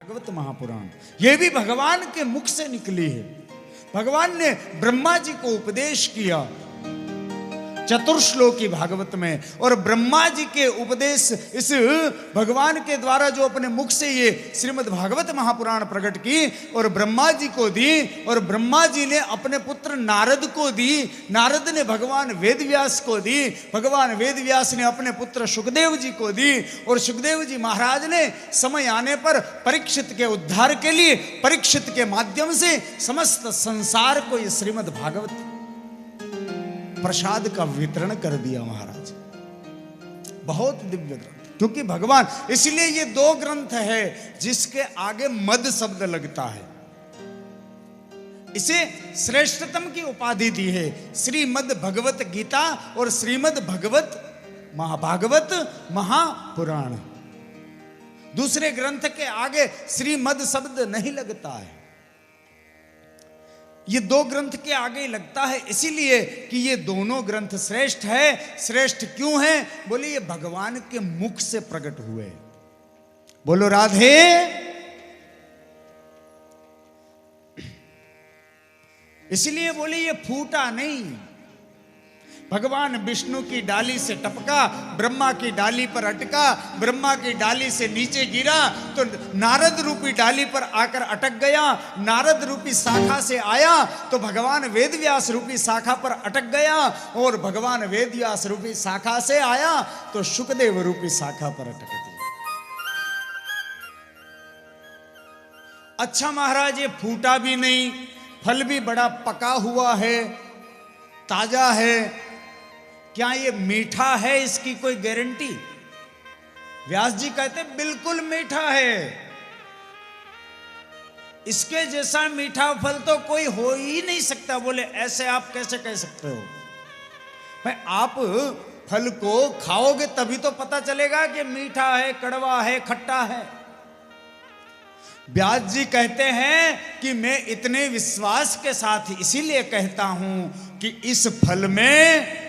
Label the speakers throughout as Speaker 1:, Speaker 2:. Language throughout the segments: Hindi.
Speaker 1: भागवत महापुराण, यह भी भगवान के मुख से निकली है। भगवान ने ब्रह्मा जी को उपदेश किया चतुर्श्लोकी भागवत में, और ब्रह्मा जी के उपदेश इस भगवान के द्वारा जो अपने मुख से ये श्रीमद् भागवत महापुराण प्रकट की और ब्रह्मा जी को दी, और ब्रह्मा जी ने अपने पुत्र नारद को दी, नारद ने भगवान वेदव्यास को दी, भगवान वेदव्यास ने अपने पुत्र सुखदेव जी को दी, और सुखदेव जी महाराज ने समय आने पर परीक्षित के उद्धार के लिए परीक्षित के माध्यम से समस्त संसार को ये श्रीमद् भागवत प्रसाद का वितरण कर दिया महाराज। बहुत दिव्य ग्रंथ, क्योंकि भगवान, इसलिए ये दो ग्रंथ है जिसके आगे मद शब्द लगता है, इसे श्रेष्ठतम की उपाधि दी है, श्रीमद् भगवत गीता और श्रीमद् भगवत महापुराण। दूसरे ग्रंथ के आगे श्रीमद् शब्द नहीं लगता है, ये दो ग्रंथ के आगे लगता है, इसीलिए कि ये दोनों ग्रंथ श्रेष्ठ है। श्रेष्ठ क्यों है? बोले ये भगवान के मुख से प्रकट हुए। बोलो राधे। इसलिए बोले ये फूटा नहीं, भगवान विष्णु की डाली से टपका, ब्रह्मा की डाली पर अटका, ब्रह्मा की डाली से नीचे गिरा तो नारद रूपी डाली पर आकर अटक गया, नारद रूपी शाखा से आया तो भगवान वेदव्यास रूपी शाखा पर अटक गया, और भगवान वेदव्यास रूपी शाखा से आया तो सुखदेव रूपी शाखा पर अटक गया। अच्छा महाराज, ये फूटा भी नहीं, फल भी बड़ा पका हुआ है, ताजा है, क्या ये मीठा है? इसकी कोई गारंटी? व्यास जी कहते बिल्कुल मीठा है, इसके जैसा मीठा फल तो कोई हो ही नहीं सकता। बोले ऐसे आप कैसे कह सकते हो? भाई आप फल को खाओगे तभी तो पता चलेगा कि मीठा है, कड़वा है, खट्टा है। व्यास जी कहते हैं कि मैं इतने विश्वास के साथ इसीलिए कहता हूं कि इस फल में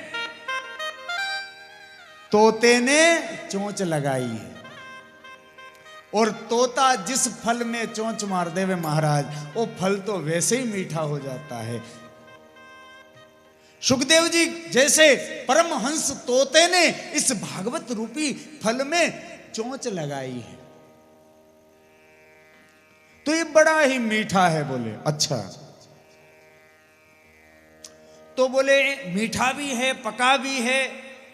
Speaker 1: तोते ने चोंच लगाई है, और तोता जिस फल में चोंच मार देवे महाराज, वो फल तो वैसे ही मीठा हो जाता है। सुखदेव जी जैसे परमहंस तोते ने इस भागवत रूपी फल में चोंच लगाई है, तो ये बड़ा ही मीठा है। बोले अच्छा, तो बोले मीठा भी है, पका भी है,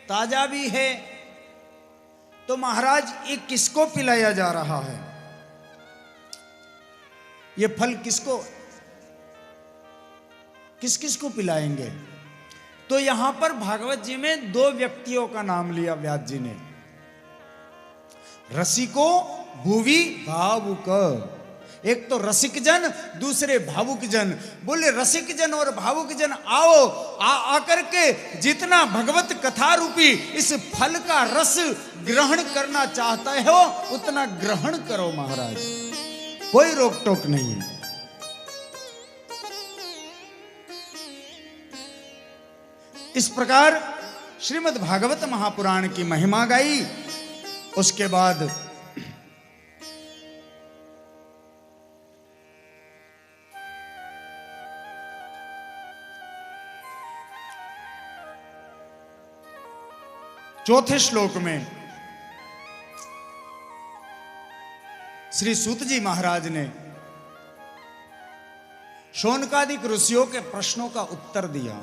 Speaker 1: ताजा भी है, तो महाराज ये किसको पिलाया जा रहा है? ये फल किसको, किस किस को पिलाएंगे? तो यहां पर भागवत जी में दो व्यक्तियों का नाम लिया व्यास जी ने, रसिको भुवि भावुक। एक तो रसिक जन, दूसरे भावुक जन। बोले रसिक जन और भावुक जन आओ, आकर के जितना भगवत कथा रूपी इस फल का रस ग्रहण करना चाहता हो उतना ग्रहण करो महाराज, कोई रोक टोक नहीं है। इस प्रकार श्रीमद् भागवत महापुराण की महिमा गाई। उसके बाद चौथे श्लोक में श्री सूत जी महाराज ने शौनकादिक ऋषियों के प्रश्नों का उत्तर दिया।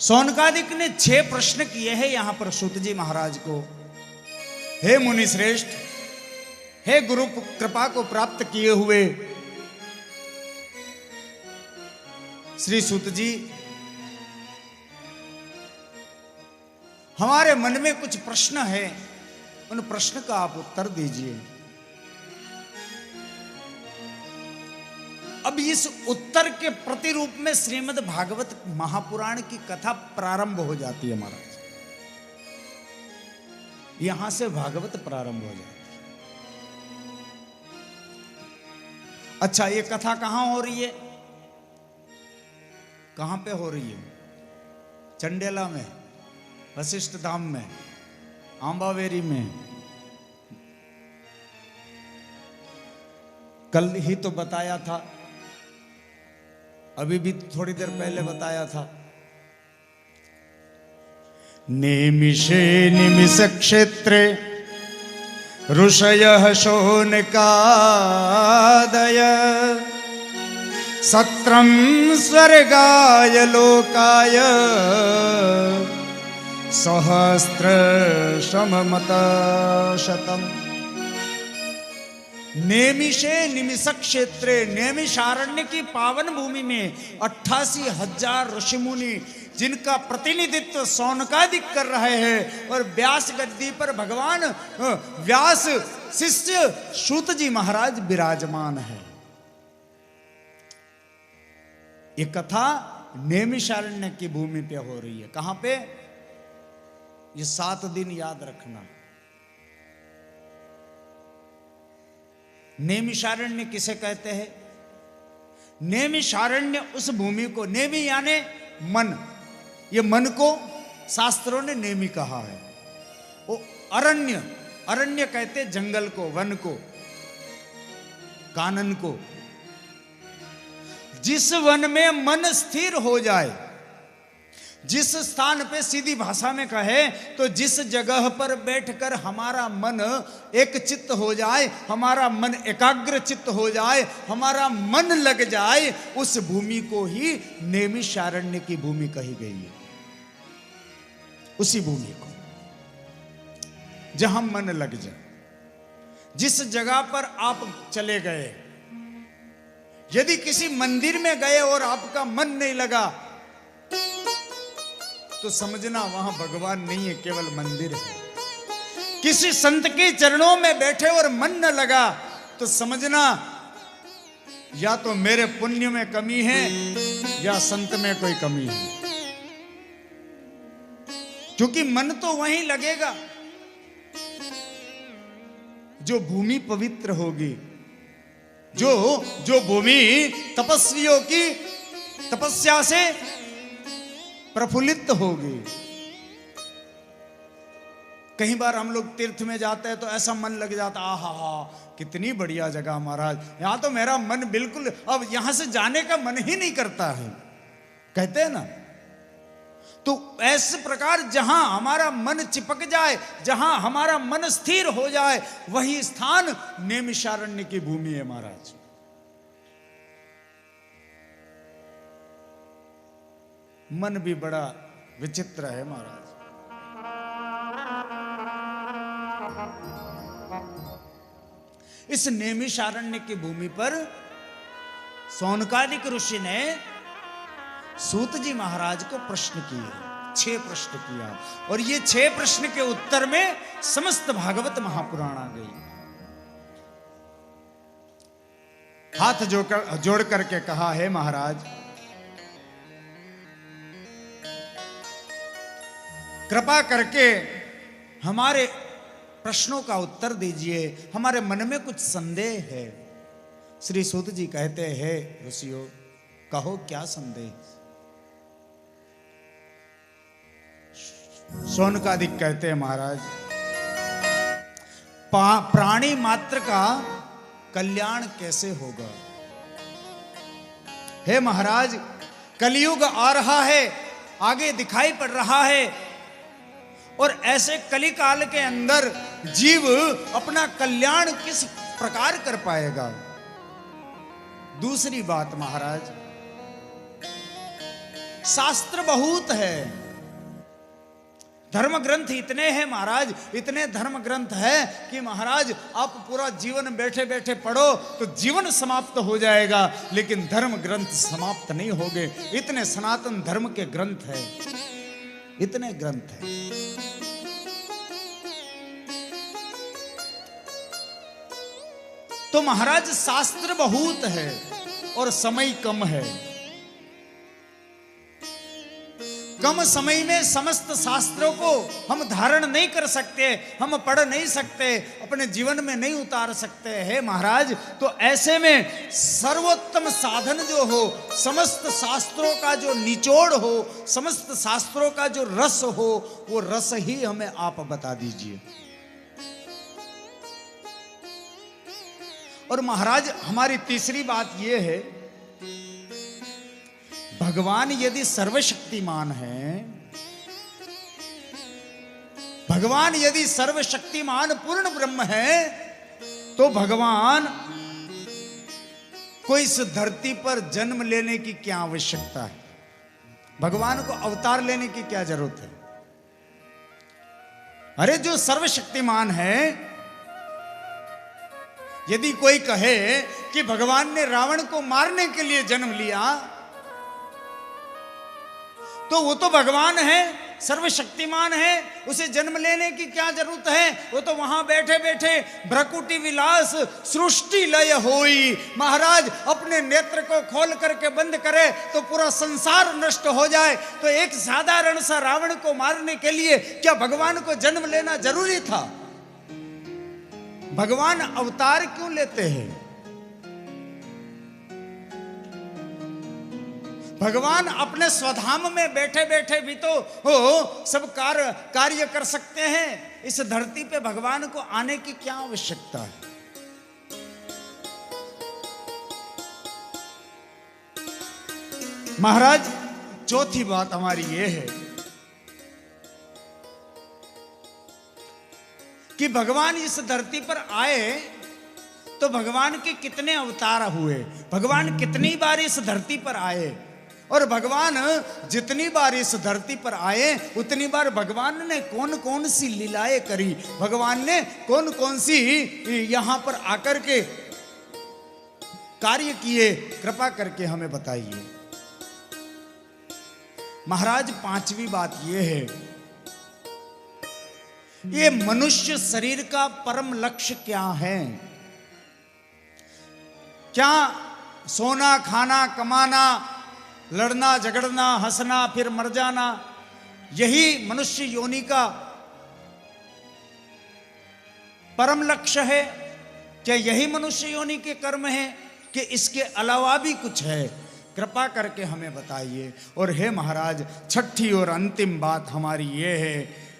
Speaker 1: शौनकादिक ने 6 प्रश्न किए हैं यहां पर सूत जी महाराज को। हे मुनि श्रेष्ठ, हे गुरु कृपा को प्राप्त किए हुए श्री सूत जी, हमारे मन में कुछ प्रश्न है, उन प्रश्न का आप उत्तर दीजिए। अब इस उत्तर के प्रतिरूप में श्रीमद् भागवत महापुराण की कथा प्रारंभ हो जाती है महाराज। यहां से भागवत प्रारंभ हो जाती है। अच्छा, ये कथा कहां हो रही है? कहां पे हो रही है? चंडेला में, वशिष्ठ धाम में, आंबावेरी में, कल ही तो बताया था, अभी भी थोड़ी देर पहले बताया था। नेमिषे निमिष क्षेत्रे ऋषयः शोनकादय सत्रं स्वर्गाय लोकाय सहस्रशममतशतम्। नेमिषे निमिष क्षेत्रे, नेमिषारण्य की पावन भूमि में 88,000 ऋषि मुनि जिनका प्रतिनिधित्व शौनकादिक कर रहे हैं, और व्यास गद्दी पर भगवान व्यास शिष्य सूत जी महाराज विराजमान है। ये कथा नेमिषारण्य की भूमि पे हो रही है। कहां पे? ये 7 दिन याद रखना। नेमिषारण्य किसे कहते हैं? नेमिषारण्य उस भूमि को, नेमि यानी मन, ये मन को शास्त्रों ने नेमि कहा है। वो अरण्य, अरण्य कहते जंगल को, वन को, कानन को। जिस वन में मन स्थिर हो जाए, जिस स्थान पे, सीधी भाषा में कहे तो जिस जगह पर बैठकर हमारा मन एक चित्त हो जाए, हमारा मन एकाग्र चित्त हो जाए, हमारा मन लग जाए, उस भूमि को ही नेमिषारण्य की भूमि कही गई है। उसी भूमि को जहां मन लग जाए, जिस जगह पर आप चले गए, यदि किसी मंदिर में गए और आपका मन नहीं लगा तो समझना वहां भगवान नहीं है, केवल मंदिर है। किसी संत के चरणों में बैठे और मन न लगा तो समझना या तो मेरे पुण्य में कमी है या संत में कोई कमी है, क्योंकि मन तो वहीं लगेगा जो भूमि पवित्र होगी, जो भूमि तपस्वियों की तपस्या से प्रफुल्लित होगी। कई बार हम लोग तीर्थ में जाते हैं तो ऐसा मन लग जाता, आहा कितनी बढ़िया जगह महाराज, यहां तो मेरा मन बिल्कुल, अब यहां से जाने का मन ही नहीं करता है, कहते हैं ना। तो ऐसे प्रकार जहां हमारा मन चिपक जाए, जहां हमारा मन स्थिर हो जाए, वही स्थान नेमिषारण्य की भूमि है महाराज। मन भी बड़ा विचित्र है महाराज। इस नेमिषारण्य की भूमि पर शौनकादिक ऋषि ने सूत जी महाराज को प्रश्न किए, 6 प्रश्न किया, और ये 6 प्रश्न के उत्तर में समस्त भागवत महापुराण आ गई। हाथ जोड़ करके कहा, है महाराज, कृपा करके हमारे प्रश्नों का उत्तर दीजिए, हमारे मन में कुछ संदेह है। श्री सूत जी कहते हैं, ऋषियों कहो क्या संदेह। शौनकादिक कहते हैं, महाराज प्राणी मात्र का कल्याण कैसे होगा। हे महाराज, कलयुग आ रहा है, आगे दिखाई पड़ रहा है, और ऐसे कलिकाल के अंदर जीव अपना कल्याण किस प्रकार कर पाएगा। दूसरी बात महाराज, शास्त्र बहुत है, धर्म ग्रंथ इतने हैं महाराज, इतने धर्म ग्रंथ है कि महाराज आप पूरा जीवन बैठे बैठे पढ़ो तो जीवन समाप्त हो जाएगा, लेकिन धर्म ग्रंथ समाप्त नहीं होंगे। इतने सनातन धर्म के ग्रंथ है, इतने ग्रंथ हैं। तो महाराज शास्त्र बहुत है और समय कम है। कम समय में समस्त शास्त्रों को हम धारण नहीं कर सकते, हम पढ़ नहीं सकते, अपने जीवन में नहीं उतार सकते हैं महाराज। तो ऐसे में सर्वोत्तम साधन जो हो, समस्त शास्त्रों का जो निचोड़ हो, समस्त शास्त्रों का जो रस हो, वो रस ही हमें आप बता दीजिए। और महाराज हमारी तीसरी बात यह है, भगवान यदि सर्वशक्तिमान है, भगवान यदि सर्वशक्तिमान पूर्ण ब्रह्म है, तो भगवान को इस धरती पर जन्म लेने की क्या आवश्यकता है? भगवान को अवतार लेने की क्या जरूरत है? अरे जो सर्वशक्तिमान है, यदि कोई कहे कि भगवान ने रावण को मारने के लिए जन्म लिया, तो वो तो भगवान है, सर्वशक्तिमान है, उसे जन्म लेने की क्या जरूरत है? वो तो वहां बैठे बैठे भ्रकुटी विलास सृष्टि लय होई। महाराज अपने नेत्र को खोल करके बंद करे तो पूरा संसार नष्ट हो जाए, तो एक साधारण सा रावण को मारने के लिए क्या भगवान को जन्म लेना जरूरी था? भगवान अवतार क्यों लेते हैं? भगवान अपने स्वधाम में बैठे बैठे भी तो सब कार्य कर सकते हैं। इस धरती पे भगवान को आने की क्या आवश्यकता है? महाराज चौथी बात हमारी ये है कि भगवान इस धरती पर आए तो भगवान के कितने अवतार हुए, भगवान कितनी बार इस धरती पर आए, और भगवान जितनी बार इस धरती पर आए उतनी बार भगवान ने कौन कौन सी लीलाएं करी, भगवान ने कौन कौन सी यहां पर आकर के कार्य किए, कृपा करके हमें बताइए। महाराज पांचवी बात यह है, ये मनुष्य शरीर का परम लक्ष्य क्या है? क्या सोना, खाना, कमाना, लड़ना, झगड़ना, हंसना, फिर मर जाना, यही मनुष्य योनि का परम लक्ष्य है? क्या यही मनुष्य योनि के कर्म है कि इसके अलावा भी कुछ है? कृपा करके हमें बताइए। और हे महाराज छठी और अंतिम बात हमारी ये है,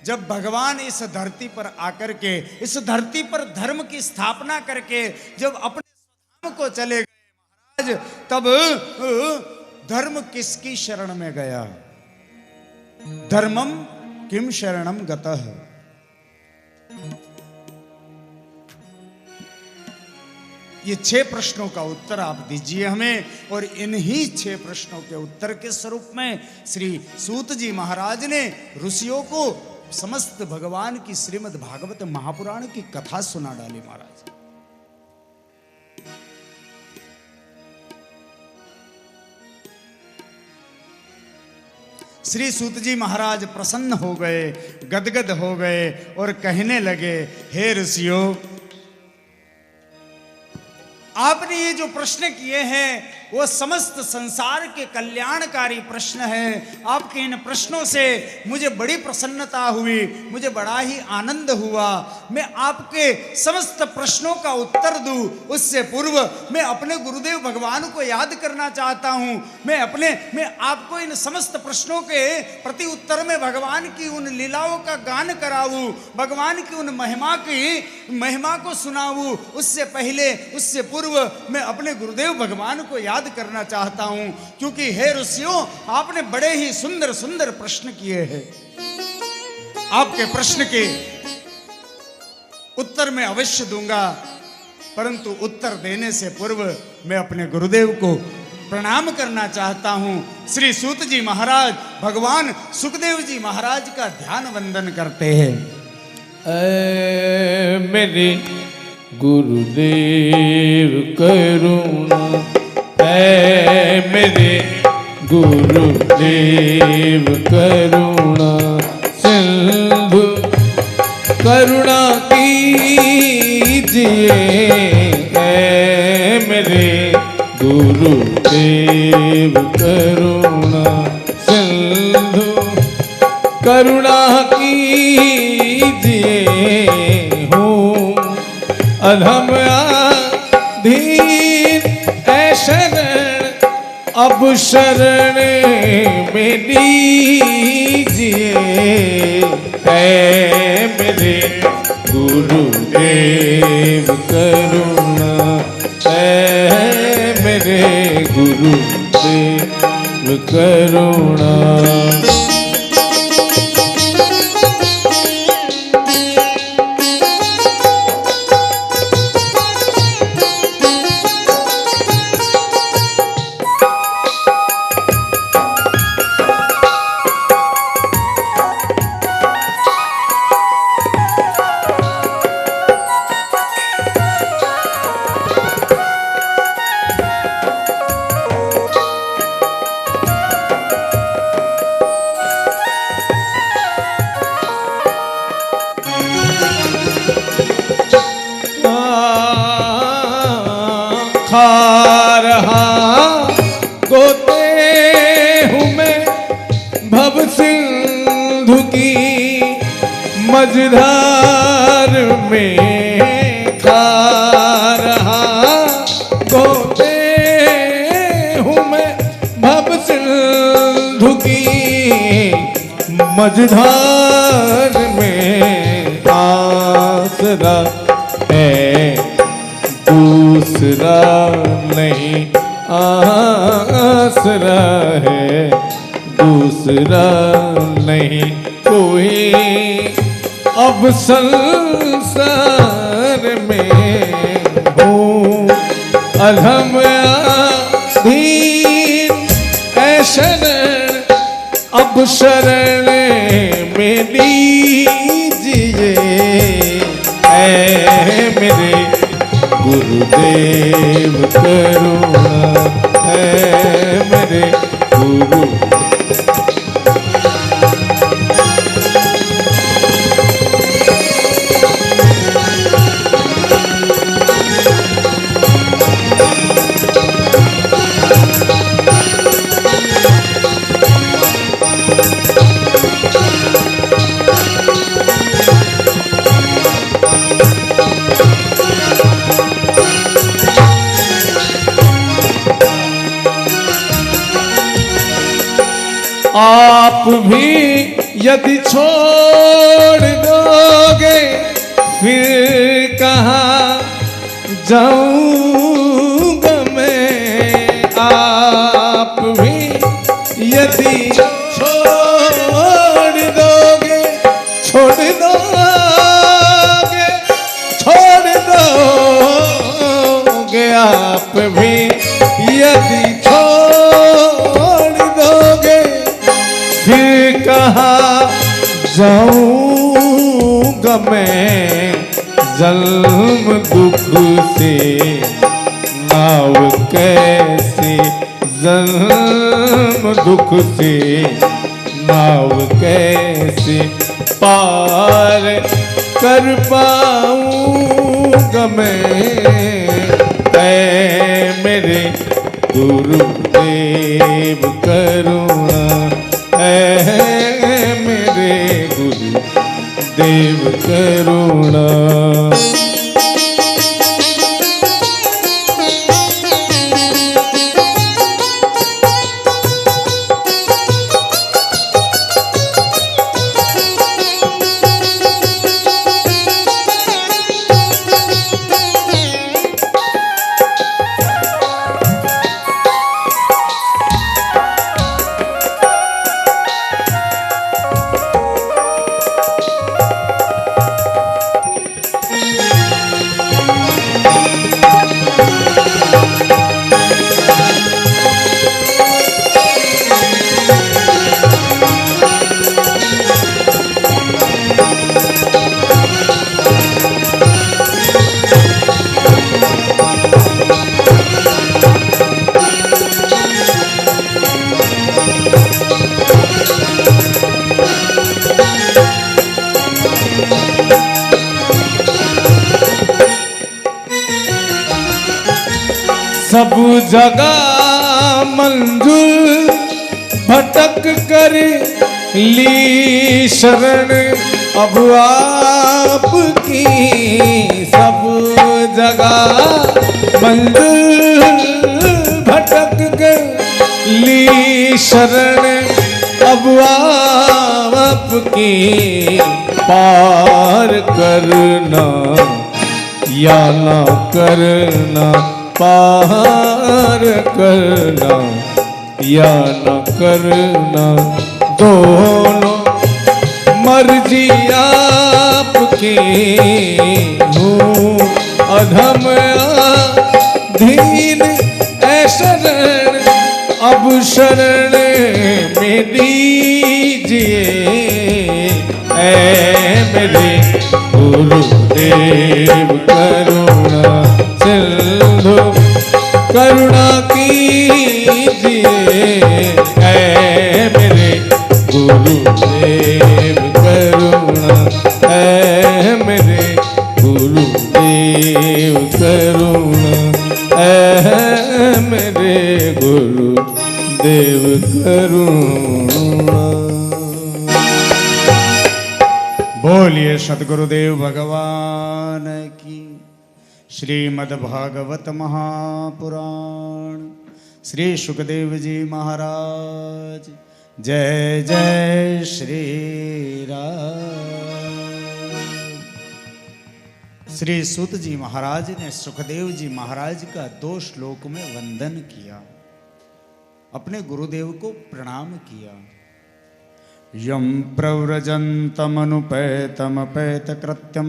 Speaker 1: जब भगवान इस धरती पर आकर के, इस धरती पर धर्म की स्थापना करके जब अपने स्वधाम को चले गए महाराज, तब धर्म किसकी शरण में गया? धर्मम किम शरणम गतः। ये 6 प्रश्नों का उत्तर आप दीजिए हमें, और इन्हीं 6 प्रश्नों के उत्तर के स्वरूप में श्री सूत जी महाराज ने ऋषियों को समस्त भगवान की श्रीमद् भागवत महापुराण की कथा सुना डाली। महाराज श्री सूत जी महाराज प्रसन्न हो गए, गदगद हो गए और कहने लगे, हे ऋषियों, आपने ये जो प्रश्न किए हैं वो समस्त संसार के कल्याणकारी प्रश्न हैं। आपके इन प्रश्नों से मुझे बड़ी प्रसन्नता हुई, मुझे बड़ा ही आनंद हुआ। मैं आपके समस्त प्रश्नों का उत्तर दूं उससे पूर्व मैं अपने गुरुदेव भगवान को याद करना चाहता हूं। मैं आपको इन समस्त प्रश्नों के प्रति उत्तर में भगवान की उन लीलाओं का गान कराऊं, भगवान की उन महिमा को सुनाऊं। उससे पहले, उससे पूर्व मैं अपने गुरुदेव भगवान को याद करना चाहता हूं, क्योंकि हे ऋषियों, आपने बड़े ही सुंदर सुंदर प्रश्न किए हैं। आपके प्रश्न के उत्तर मैं अवश्य दूंगा, परंतु उत्तर देने से पूर्व मैं अपने गुरुदेव को प्रणाम करना चाहता हूं। श्री सूत जी महाराज भगवान सुखदेव जी महाराज का ध्यान वंदन करते हैं।
Speaker 2: मेरे गुरुदेव करुणा है, मेरे गुरुदेव करुणा सिंधु करुणा कीजिए। मेरे गुरुदेव करुणा सिंधु करुणा कीजिए। अधम अधीन है शरण, अब शरण में लीजिए। है मेरे गुरुदेव करुणा मेरे गुरुदेव करुणा। खा रहा गोते हूँ मैं भव सिंधु की मझधार में, खा रहा गोते हूँ मैं भव सिंधु की मझधार में। आसरा है दूसरा नहीं, आसरा है दूसरा नहीं कोई अब संसार में। हूँ अधम अधीन ऐ शरण अब शरण में लीजिए, ऐ मेरे गुरुदेव करुणा है मेरे गुरु। आप भी यदि छोड़ दोगे फिर कहाँ जाऊंगा मैं। आप भी यदि छोड़ दोगे, छोड़ दोगे, छोड़ दोगे, आप भी यदि फिर कहाँ जाऊंगा मैं। जन्म दुख से नाव कैसे, जन्म दुख से नाव कैसे पार कर पाऊंगा मैं। ऐ मेरे गुरुदेव करुणा है मेरे गुरुदेव करुणा। सब जगह मंजुल भटक कर ली शरण अब आपकी। सब जगह मंजुल भटक कर ली शरण अब आपकी। पार करना या ना करना पार करना या न करना, दोनों मर्जी आपकी, हूँ अधम अधीन ऐ शरण, अब शरण में दीजिए ऐ मेरे गुरुदेव, करुणा सिंधु करुणा कीजिए ऐ मेरे गुरुदेव, करुणा ऐ मेरे गुरुदेव, करुणा ऐ मेरे गुरुदेव, करुणा।
Speaker 1: बोलिए सदगुरुदेव भगवान की। श्रीमद् भागवत महापुराण, श्री सुखदेव जी महाराज, जय जय श्री राम। श्री सूत जी महाराज ने सुखदेव जी महाराज का 2 श्लोक में वंदन किया, अपने गुरुदेव को प्रणाम किया। यम प्रव्रजन्तमनुपैतमपैतकृत्यं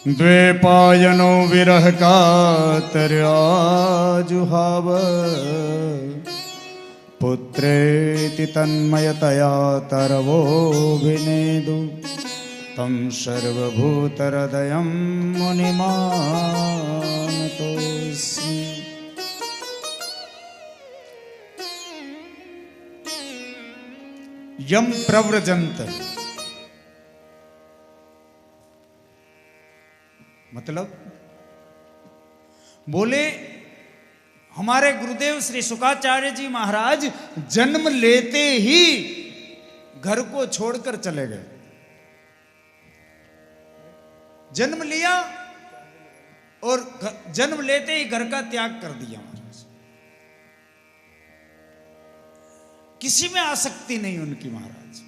Speaker 1: द्वैपायनो विरह कातर्याजुहाव, पुत्रेति तन्मयतया तरवो विनेदु, तं सर्वभूतहृदयं मुनिमानतोऽस्मि। यम प्रव्रजंत मतलब बोले हमारे गुरुदेव श्री शुकाचार्य जी महाराज जन्म लेते ही घर को छोड़कर चले गए। जन्म लिया और जन्म लेते ही घर का त्याग कर दिया महाराज। किसी में आसक्ति नहीं उनकी महाराज,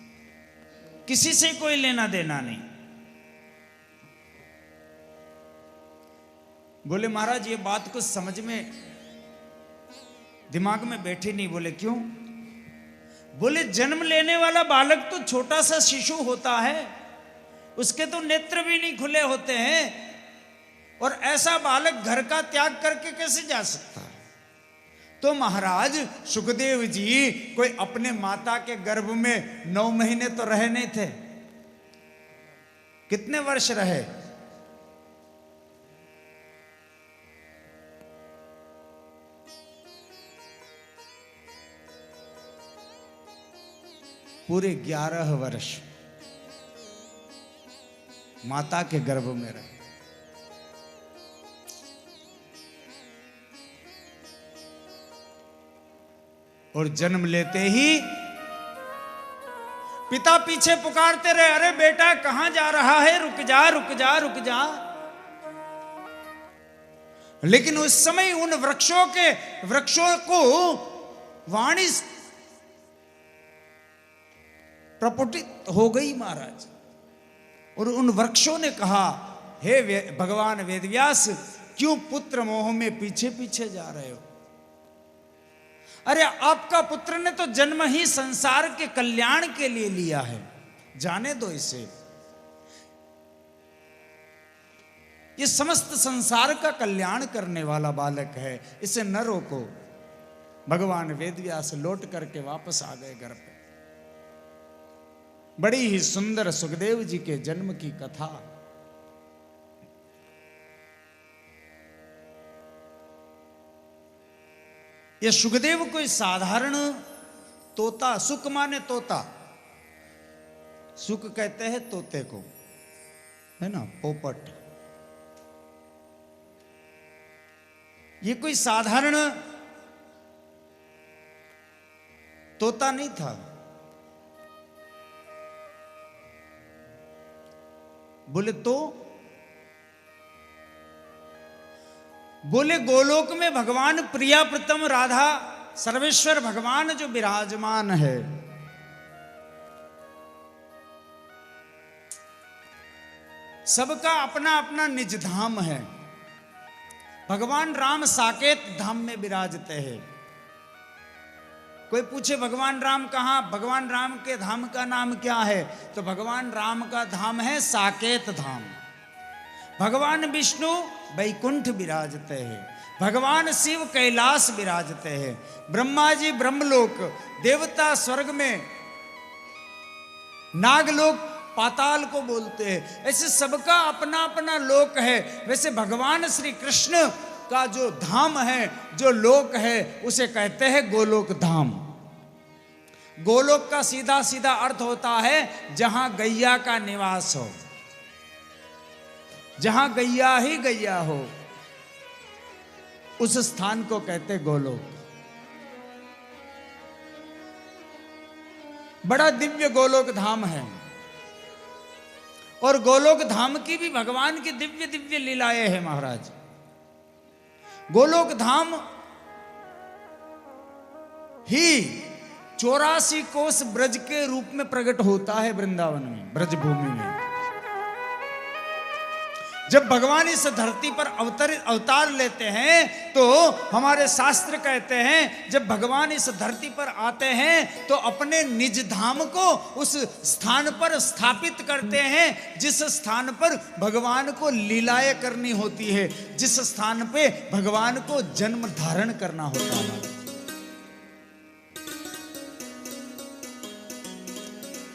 Speaker 1: किसी से कोई लेना देना नहीं। बोले महाराज ये बात कुछ समझ में दिमाग में बैठी नहीं। बोले क्यों? बोले जन्म लेने वाला बालक तो छोटा सा शिशु होता है, उसके तो नेत्र भी नहीं खुले होते हैं, और ऐसा बालक घर का त्याग करके कैसे जा सकता है? तो महाराज सुखदेव जी कोई अपने माता के गर्भ में 9 महीने तो रहे नहीं थे। कितने वर्ष रहे? पूरे 11 वर्ष माता के गर्भ में रहे। और जन्म लेते ही पिता पीछे पुकारते रहे, अरे बेटा कहां जा रहा है, रुक जा रुक जा रुक जा। लेकिन उस समय उन वृक्षों को वाणी प्रपुटित हो गई महाराज, और उन वृक्षों ने कहा, हे भगवान वेदव्यास, क्यों पुत्र मोह में पीछे पीछे जा रहे हो? अरे आपका पुत्र ने तो जन्म ही संसार के कल्याण के लिए लिया है, जाने दो इसे। ये समस्त संसार का कल्याण करने वाला बालक है, इसे न रोको। भगवान वेदव्यास लौट करके वापस आ गए घर पे। बड़ी ही सुंदर सुखदेव जी के जन्म की कथा। ये सुखदेव कोई साधारण तोता, सुख माने तोता, सुख कहते हैं तोते को, है ना, पोपट। ये कोई साधारण तोता नहीं था। बोले तो? बोले गोलोक में भगवान प्रिया प्रतम राधा सर्वेश्वर भगवान जो विराजमान है, सबका अपना अपना निज धाम है। भगवान राम साकेत धाम में विराजते हैं। कोई पूछे भगवान राम कहाँ, भगवान राम के धाम का नाम क्या है, तो भगवान राम का धाम है साकेत धाम। भगवान विष्णु वैकुंठ विराजते हैं, भगवान शिव कैलाश विराजते हैं, ब्रह्मा जी ब्रह्मलोक, देवता स्वर्ग में, नागलोक पाताल को बोलते हैं। ऐसे सबका अपना अपना लोक है। वैसे भगवान श्री कृष्ण का जो धाम है, जो लोक है, उसे कहते हैं गोलोक धाम। गोलोक का सीधा सीधा अर्थ होता है जहां गैया का निवास हो, जहां गैया ही गैया हो, उस स्थान को कहते गोलोक। बड़ा दिव्य गोलोक धाम है। और गोलोक धाम की भी भगवान की दिव्य दिव्य लीलाएं हैं महाराज। गोलोक धाम ही 84 कोस ब्रज के रूप में प्रकट होता है वृंदावन में, ब्रज भूमि में। जब भगवान इस धरती पर अवतार लेते हैं तो हमारे शास्त्र कहते हैं, जब भगवान इस धरती पर आते हैं तो अपने निज धाम को उस स्थान पर स्थापित करते हैं जिस स्थान पर भगवान को लीलाएं करनी होती है, जिस स्थान पे भगवान को जन्म धारण करना होता है।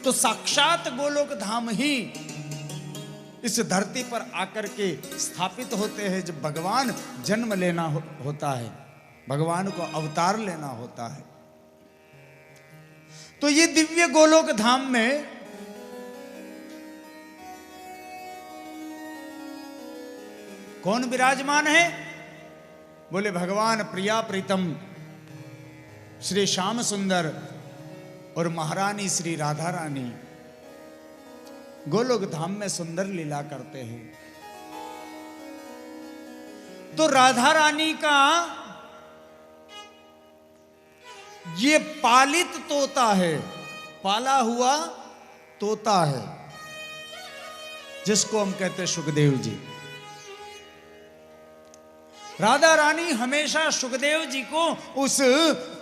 Speaker 1: तो साक्षात गोलोक धाम ही इस धरती पर आकर के स्थापित होते हैं जब भगवान जन्म लेना होता है, भगवान को अवतार लेना होता है। तो ये दिव्य गोलोक धाम में कौन विराजमान है? बोले भगवान प्रिया प्रीतम श्री श्याम सुंदर और महारानी श्री राधा रानी गोलोक धाम में सुंदर लीला करते हैं। तो राधा रानी का ये पालित तोता है, पाला हुआ तोता है, जिसको हम कहते हैं सुखदेव जी। राधा रानी हमेशा सुखदेव जी को, उस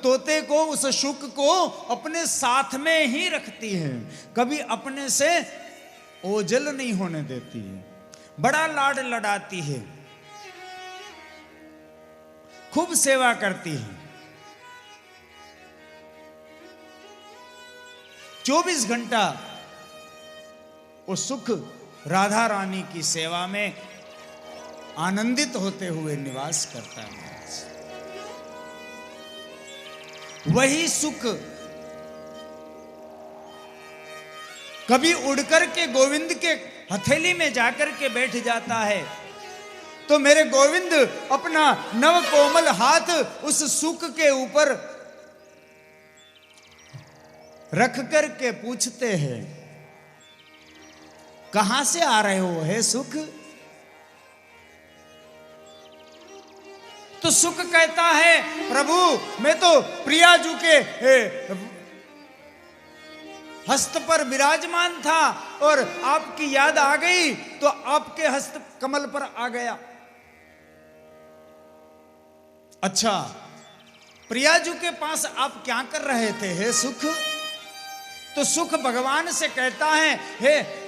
Speaker 1: तोते को, उस शुक को अपने साथ में ही रखती है, कभी अपने से ओझल नहीं होने देती है, बड़ा लाड लडाती है, खूब सेवा करती है। 24 घंटा वो सुख राधा रानी की सेवा में आनंदित होते हुए निवास करता है। वही सुख कभी उड़कर के गोविंद के हथेली में जाकर के बैठ जाता है, तो मेरे गोविंद अपना नव कोमल हाथ उस सुख के ऊपर रख कर के पूछते हैं, कहां से आ रहे हो हे सुख? तो सुख कहता है, प्रभु मैं तो प्रियाजू के हस्त पर विराजमान था और आपकी याद आ गई तो आपके हस्त कमल पर आ गया। अच्छा, प्रियाजू के पास आप क्या कर रहे थे हे सुख? तो सुख भगवान से कहता है,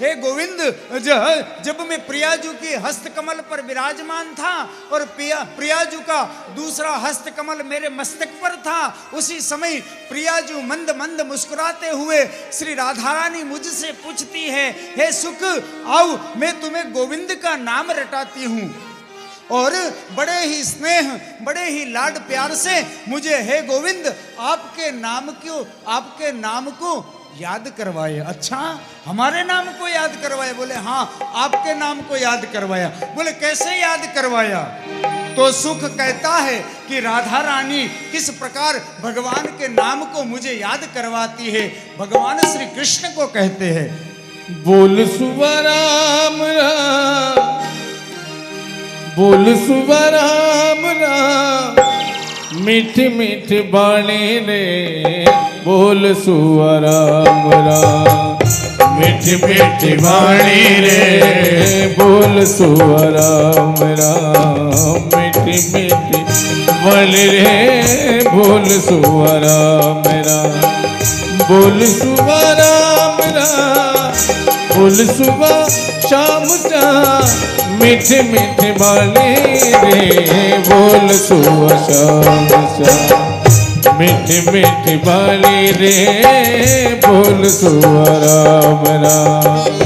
Speaker 1: हे गोविंद, जब मैं प्रियाजू की हस्तकमल पर विराजमान था और प्रियाजू का दूसरा हस्तकमल मेरे मस्तक पर था, उसी समय प्रियाजू मंद मंद मुस्कुराते हुए श्री राधा रानी मुझसे पूछती है, हे सुख आओ मैं तुम्हें गोविंद का नाम रटाती हूं। और बड़े ही स्नेह, बड़े ही लाड प्यार से मुझे हे गोविंद आपके नाम को याद करवाए। अच्छा, हमारे नाम को याद करवाए? बोले हाँ, आपके नाम को याद करवाया। बोले कैसे याद करवाया? तो सुख कहता है कि राधा रानी किस प्रकार भगवान के नाम को मुझे याद करवाती है। भगवान श्री कृष्ण को कहते हैं,
Speaker 2: बोल सुबह राम राम, बोल सुबह राम राम, मीठी मीठी बाणी रे, बोल सुबह राम राम, मीठी मीठी वाणी रे बोल सुवर राम राम मीठी मीठी वाणी रे बोल सुवर राम राम बोल सुवर राम राम बोल सुबह शाम शाम मीठी मीठी वाणी रे बोल सुबह शाम शाम मीठी मीठी वाणी रे बोल सुबह राम राम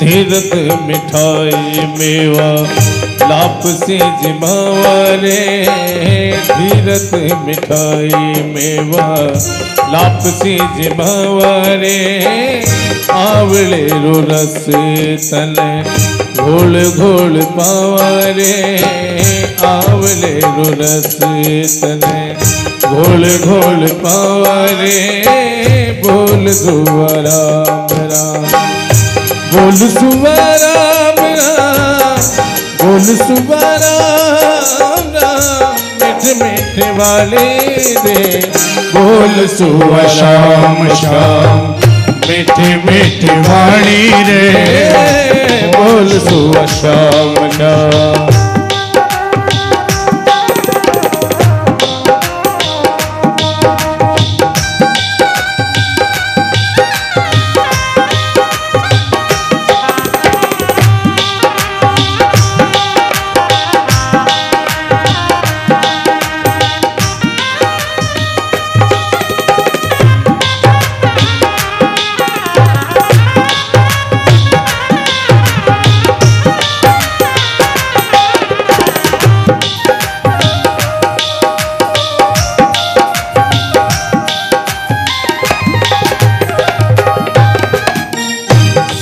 Speaker 2: धीरत मिठाई मेवा लाप से जिमावा रे धीरत मिठाई मेवा लाप से जिमावा रे आवले रो रस तले घोल घोल पावा रे आवले रो रस तले घोल घोल पावा रे बोल सुवा राम राम बोल सुबह राम राम बोल सुबह राम राम मीठे मीठे वाले रे बोल सुबह शाम शाम मीठे मीठे वाणी रे बोल सुबह शाम शाम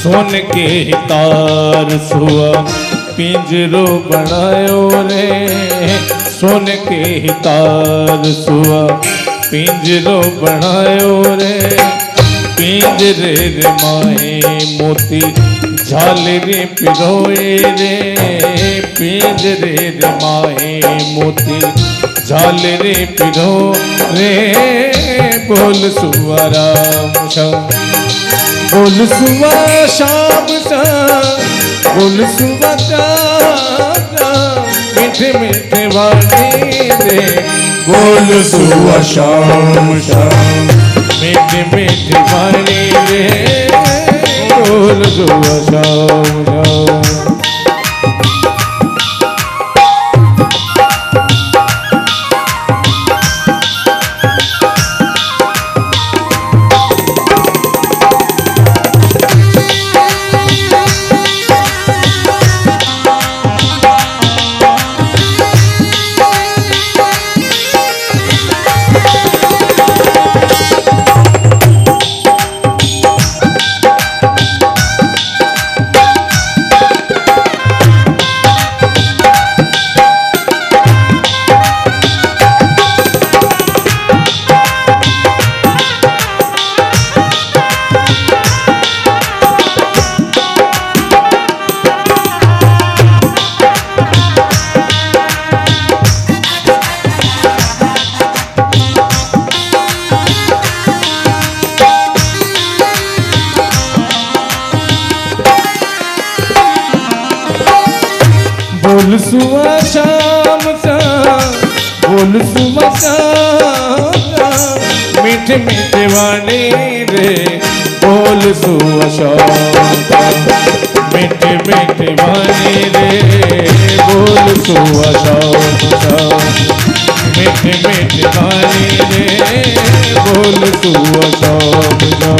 Speaker 2: सोन के तार सुआ पिंजरो बनायो रे सोन के तार सुआ पिंजरो बनायो रे पिंजरे रे माए मोती झालरे पिरोए रे पिंजरे रे माए मोती झालरे पिरो रे बोल सुवा राम शाम बोल सुबह शाम शाम बोल सुबह शाम मीठे मीठे वाणी रे बोल सुबह शाम शाम मीठे मीठे वाणी रे बोल सुबह शाम शाम बोल सुबह शाम शाम बोल सुबह शाम शाम मीठे मीठे वाणी रे बोल सुबह शाम शाम मीठे मीठे वाणी रे बोल सुबह शाम शाम मीठे मीठे गाने रे बोल तू अशोक जो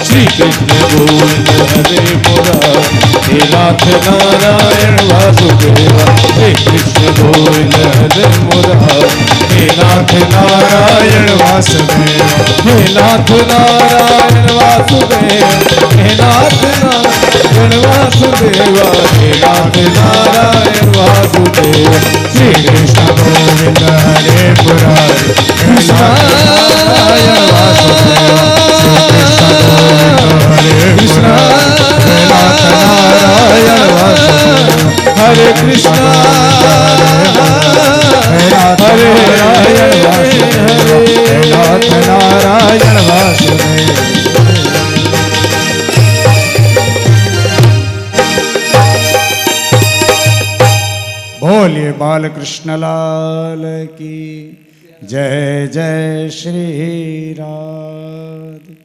Speaker 2: श्री कृष्ण गोविंद हरे मुरारी हे नाथ नारायण वासुदेवा हे कृष्ण गोविंद हरे मुरारी हे नाथ नारायण वासुदेवा हे नाथ नारायण वासुदेवा हे नाथ नारायण वासुदेवा हे नाथ नारायण वासुदेवा श्री कृष्ण गोविंद हरे मुरारी कृष्ण नारायण वासुदेवा कृष्ण हे नाथ नारायण वासुदेवा हरे कृष्ण हरे नारायण वासुदेवा हे नाथ नारायण वासुदेवा।
Speaker 1: बोलिए बालकृष्ण लाल की जय जय श्री राधे।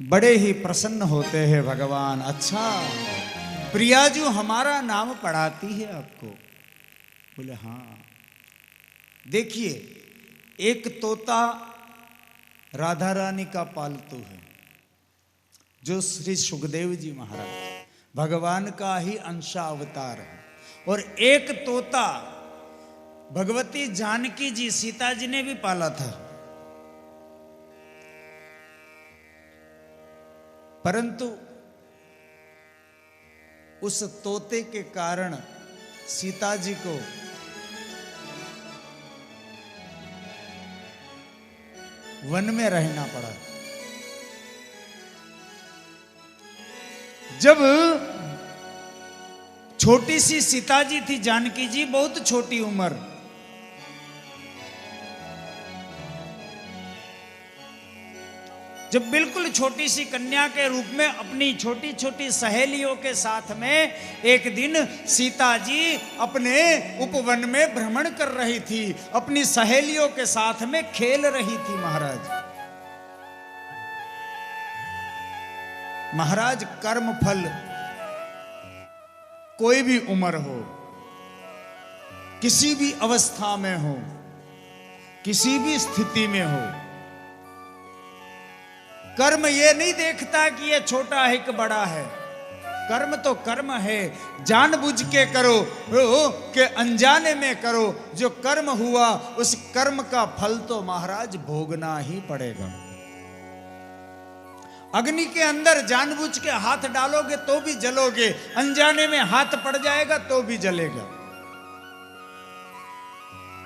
Speaker 1: बड़े ही प्रसन्न होते हैं भगवान। अच्छा प्रियाजू हमारा नाम पढ़ाती है आपको? बोले हाँ। देखिए एक तोता राधा रानी का पालतू है जो श्री सुखदेव जी महाराज भगवान का ही अंशा अवतार है, और एक तोता भगवती जानकी जी सीता जी ने भी पाला था। परंतु उस तोते के कारण सीता जी को वन में रहना पड़ा। जब छोटी सी सीता जी थी, जानकी जी बहुत छोटी उम्र, जब बिल्कुल छोटी सी कन्या के रूप में अपनी छोटी छोटी सहेलियों के साथ में एक दिन सीता जी अपने उपवन में भ्रमण कर रही थी, अपनी सहेलियों के साथ में खेल रही थी। महाराज कर्म फल कोई भी उम्र हो, किसी भी अवस्था में हो, किसी भी स्थिति में हो, कर्म ये नहीं देखता कि ये छोटा है कि बड़ा है। कर्म तो कर्म है, जानबूझ के करो कि अनजाने में करो। जो कर्म हुआ उस कर्म का फल तो महाराज भोगना ही पड़ेगा। अग्नि के अंदर जानबूझ के हाथ डालोगे तो भी जलोगे, अनजाने में हाथ पड़ जाएगा तो भी जलेगा।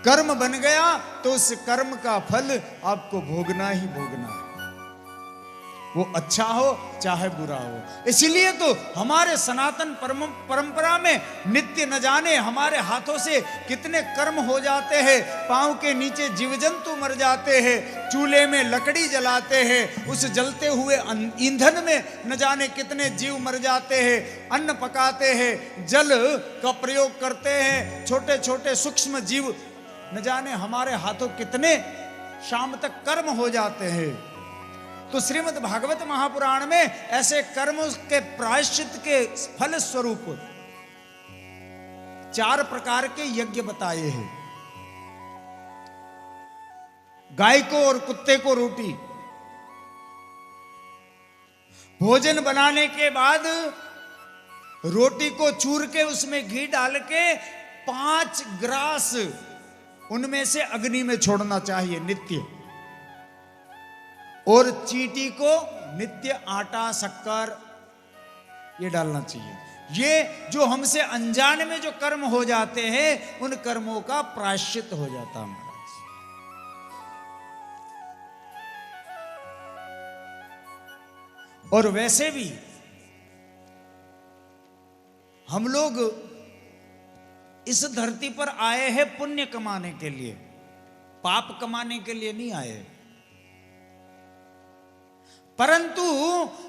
Speaker 1: कर्म बन गया तो उस कर्म का फल आपको भोगना ही भोगना है, वो अच्छा हो चाहे बुरा हो। इसीलिए तो हमारे सनातन परंपरा में नित्य न जाने हमारे हाथों से कितने कर्म हो जाते हैं। पांव के नीचे जीव जंतु मर जाते हैं, चूल्हे में लकड़ी जलाते हैं, उस जलते हुए ईंधन में न जाने कितने जीव मर जाते हैं। अन्न पकाते हैं, जल का प्रयोग करते हैं, छोटे छोटे सूक्ष्म जीव न जाने हमारे हाथों कितने शाम तक कर्म हो जाते हैं। तो श्रीमद् भागवत महापुराण में ऐसे कर्म के प्रायश्चित के फल स्वरूप 4 प्रकार के यज्ञ बताए हैं। गाय को और कुत्ते को रोटी, भोजन बनाने के बाद रोटी को चूर के उसमें घी डाल के 5 ग्रास उनमें से अग्नि में छोड़ना चाहिए नित्य, और चींटी को नित्य आटा शक्कर ये डालना चाहिए। ये जो हमसे अनजाने में जो कर्म हो जाते हैं उन कर्मों का प्रायश्चित हो जाता है महाराज। और वैसे भी हम लोग इस धरती पर आए हैं पुण्य कमाने के लिए, पाप कमाने के लिए नहीं आए। परंतु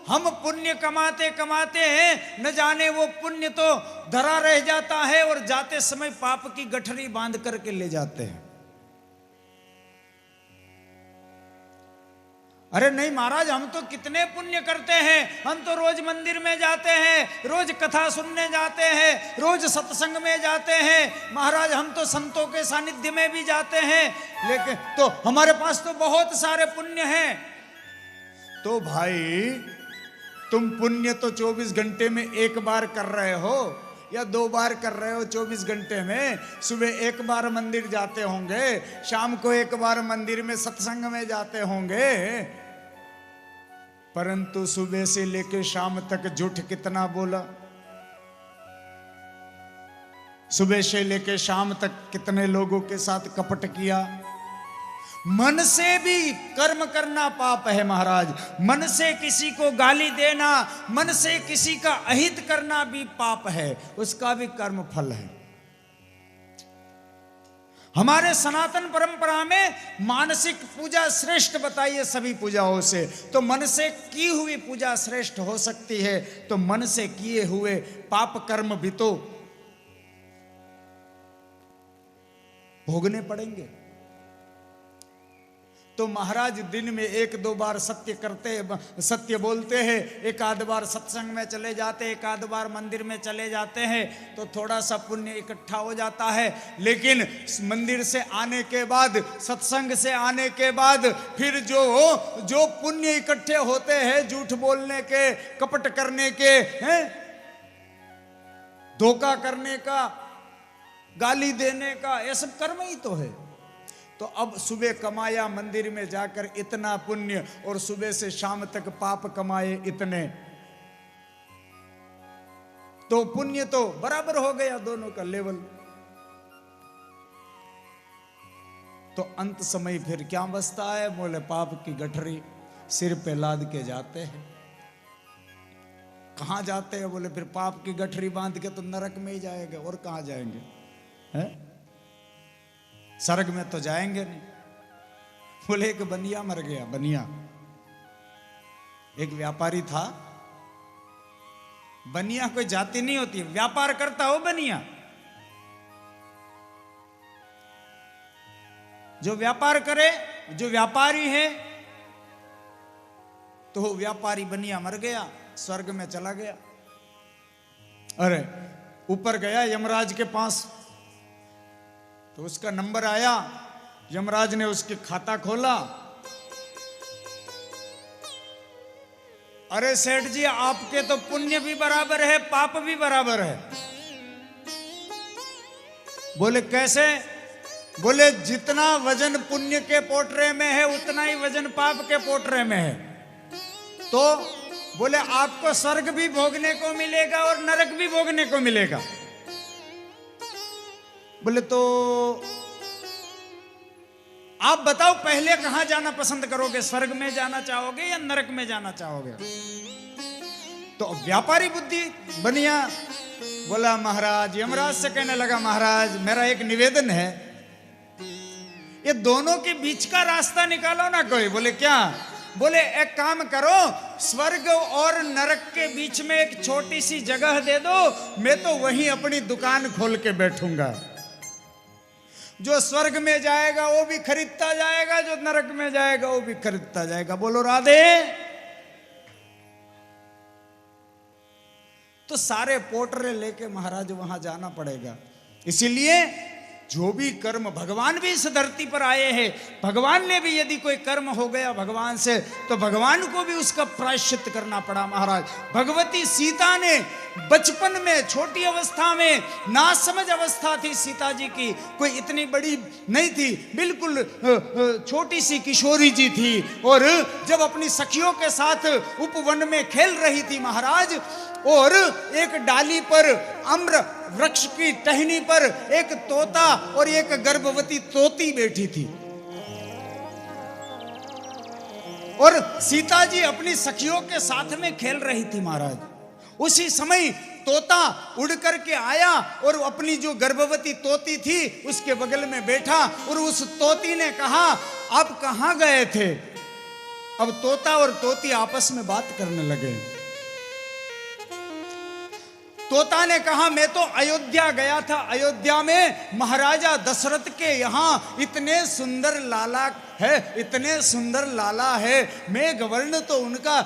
Speaker 1: हम पुण्य कमाते कमाते हैं, न जाने वो पुण्य तो धरा रह जाता है और जाते समय पाप की गठरी बांध करके ले जाते हैं। अरे नहीं महाराज, हम तो कितने पुण्य करते हैं, हम तो रोज मंदिर में जाते हैं, रोज कथा सुनने जाते हैं, रोज सत्संग में जाते हैं महाराज, हम तो संतों के सानिध्य में भी जाते हैं, लेकिन तो हमारे पास तो बहुत सारे पुण्य हैं। तो भाई तुम पुण्य तो 24 घंटे में एक बार कर रहे हो या 2 बार कर रहे हो 24 घंटे में। सुबह 1 बार मंदिर जाते होंगे, शाम को 1 बार मंदिर में सत्संग में जाते होंगे, परंतु सुबह से लेकर शाम तक झूठ कितना बोला, सुबह से लेकर शाम तक कितने लोगों के साथ कपट किया। मन से भी कर्म करना पाप है महाराज, मन से किसी को गाली देना, मन से किसी का अहित करना भी पाप है, उसका भी कर्म फल है। हमारे सनातन परंपरा में मानसिक पूजा श्रेष्ठ बताइए सभी पूजाओं से, तो मन से की हुई पूजा श्रेष्ठ हो सकती है, तो मन से किए हुए पाप कर्म भी तो भोगने पड़ेंगे। तो महाराज दिन में 1-2 बार सत्य करते, सत्य बोलते हैं, 1-आध बार सत्संग में चले जाते, 1-आध बार मंदिर में चले जाते हैं, तो थोड़ा सा पुण्य इकट्ठा हो जाता है। लेकिन मंदिर से आने के बाद, सत्संग से आने के बाद फिर जो पुण्य इकट्ठे होते हैं, झूठ बोलने के, कपट करने के, हैं, धोखा करने का, गाली देने का, ये सब कर्म ही तो है। तो अब सुबह कमाया मंदिर में जाकर इतना पुण्य, और सुबह से शाम तक पाप कमाए इतने, तो पुण्य तो बराबर हो गया दोनों का लेवल। तो अंत समय फिर क्या बचता है? बोले पाप की गठरी सिर पे लाद के जाते हैं। कहां जाते हैं? बोले फिर पाप की गठरी बांध के तो नरक में ही जाएंगे, और कहां जाएंगे? हैं? स्वर्ग में तो जाएंगे नहीं। बोले एक बनिया मर गया, बनिया, एक व्यापारी था। बनिया कोई जाति नहीं होती, व्यापार करता हो बनिया। जो व्यापार करे, जो व्यापारी है, तो व्यापारी बनिया मर गया, स्वर्ग में चला गया। अरे ऊपर गया यमराज के पास, तो उसका नंबर आया, यमराज ने उसके खाता खोला। अरे सेठ जी, आपके तो पुण्य भी बराबर है, पाप भी बराबर है। बोले कैसे? बोले जितना वजन पुण्य के पोटरे में है, उतना ही वजन पाप के पोटरे में है। तो बोले आपको स्वर्ग भी भोगने को मिलेगा और नरक भी भोगने को मिलेगा। बोले तो आप बताओ पहले कहां जाना पसंद करोगे, स्वर्ग में जाना चाहोगे या नरक में जाना चाहोगे? तो व्यापारी बुद्धि बनिया बोला महाराज, यमराज से कहने लगा महाराज मेरा एक निवेदन है, ये दोनों के बीच का रास्ता निकालो ना कोई। बोले क्या? बोले एक काम करो, स्वर्ग और नरक के बीच में एक छोटी सी जगह दे दो, मैं तो वहीं अपनी दुकान खोल के बैठूंगा। जो स्वर्ग में जाएगा वो भी खरीदता जाएगा, जो नरक में जाएगा वो भी खरीदता जाएगा। बोलो राधे। तो सारे पोटरे लेके महाराज वहां जाना पड़ेगा। इसीलिए जो भी कर्म, भगवान भी इस धरती पर आए हैं, भगवान ने भी यदि कोई कर्म हो गया भगवान से, तो भगवान को भी उसका प्रायश्चित करना पड़ा महाराज। भगवती सीता ने बचपन में, छोटी अवस्था में, नासमझ अवस्था थी सीता जी की, कोई इतनी बड़ी नहीं थी, बिल्कुल छोटी सी किशोरी जी थी, और जब अपनी सखियों के साथ उपवन में खेल रही थी महाराज, और एक डाली पर, अम्र वृक्ष की टहनी पर एक तोता और एक गर्भवती तोती बैठी थी, और सीता जी अपनी सखियों के साथ में खेल रही थी महाराज। उसी समय तोता उड़ करके आया और अपनी जो गर्भवती तोती थी उसके बगल में बैठा, और उस तोती ने कहा आप कहां गए थे? अब तोता और तोती आपस में बात करने लगे। तोता ने कहा मैं तो अयोध्या गया था, अयोध्या में महाराजा दशरथ के यहाँ इतने सुंदर लाला है, इतने सुंदर लाला है, मेघवर्ण तो उनका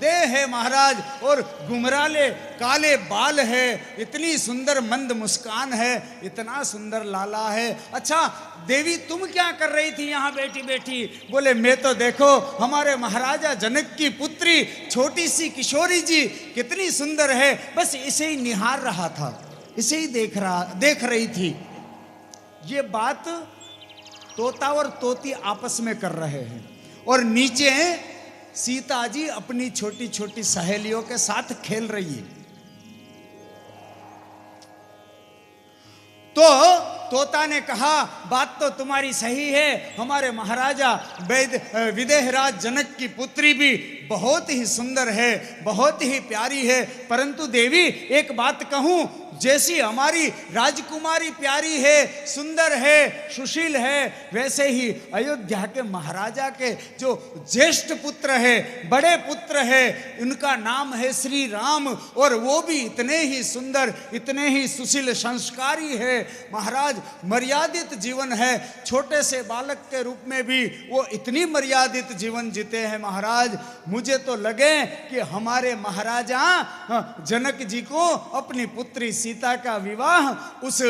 Speaker 1: देह है महाराज, और गुमराले काले बाल है, इतनी सुंदर मंद मुस्कान है, इतना सुंदर लाला है। अच्छा देवी तुम क्या कर रही थी यहाँ बैठी बैठी? बोले मैं तो देखो हमारे महाराजा जनक की पुत्री छोटी सी किशोरी जी कितनी सुंदर है, बस इसे ही निहार रहा था, इसे ही देख रही थी। ये बात तोता और तोती आपस में कर रहे हैं, और नीचे सीता जी अपनी छोटी छोटी सहेलियों के साथ खेल रही है। तो तोता ने कहा बात तो तुम्हारी सही है, हमारे महाराजा विदेहराज जनक की पुत्री भी बहुत ही सुंदर है, बहुत ही प्यारी है, परंतु देवी एक बात कहूं, जैसी हमारी राजकुमारी प्यारी है, सुंदर है, सुशील है, वैसे ही अयोध्या के महाराजा के जो ज्येष्ठ पुत्र है, बड़े पुत्र है, उनका नाम है श्री राम, और वो भी इतने ही सुंदर, इतने ही सुशील संस्कारी है महाराज। मर्यादित जीवन है, छोटे से बालक के रूप में भी वो इतनी मर्यादित जीवन जीते हैं महाराज। मुझे तो लगे कि हमारे महाराजा जनक जी को अपनी पुत्री सीता का विवाह उस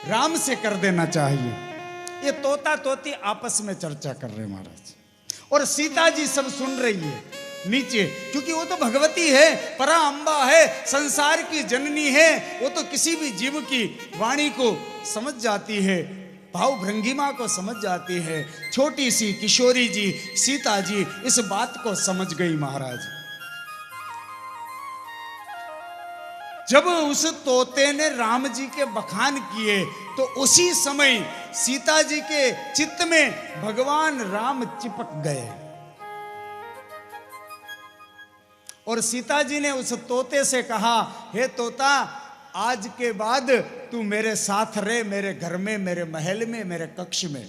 Speaker 1: राम से कर देना चाहिए। ये तोता तोती आपस में चर्चा कर रहे महाराज, और सीता जी सब सुन रही है नीचे, क्योंकि वो तो भगवती है, परा अम्बा है, संसार की जननी है, वो तो किसी भी जीव की वाणी को समझ जाती है, भाव भंगिमा को समझ जाती है। छोटी सी किशोरी जी सीता जी इस बात को समझ गई महाराज। जब उस तोते ने राम जी के बखान किए तो उसी समय सीता जी के चित्त में भगवान राम चिपक गए, और सीता जी ने उस तोते से कहा, हे तोता आज के बाद तू मेरे साथ रहे, मेरे घर में, मेरे महल में, मेरे कक्ष में।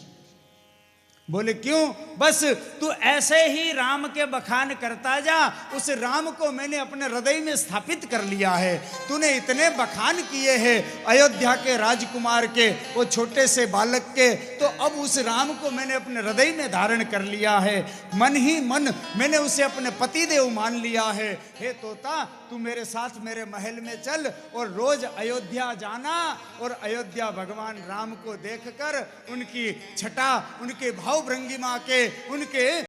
Speaker 1: बोले क्यों? बस तू ऐसे ही राम के बखान करता जा, उस राम को मैंने अपने हृदय में स्थापित कर लिया है। तूने इतने बखान किए हैं अयोध्या के राजकुमार के, वो छोटे से बालक के, तो अब उस राम को मैंने अपने हृदय में धारण कर लिया है, मन ही मन मैंने उसे अपने पतिदेव मान लिया है। हे तोता तू मेरे साथ मेरे महल में चल, और रोज अयोध्या जाना, और अयोध्या भगवान राम को देखकर उनकी छटा, उनके भाव भंगिमा के, उनके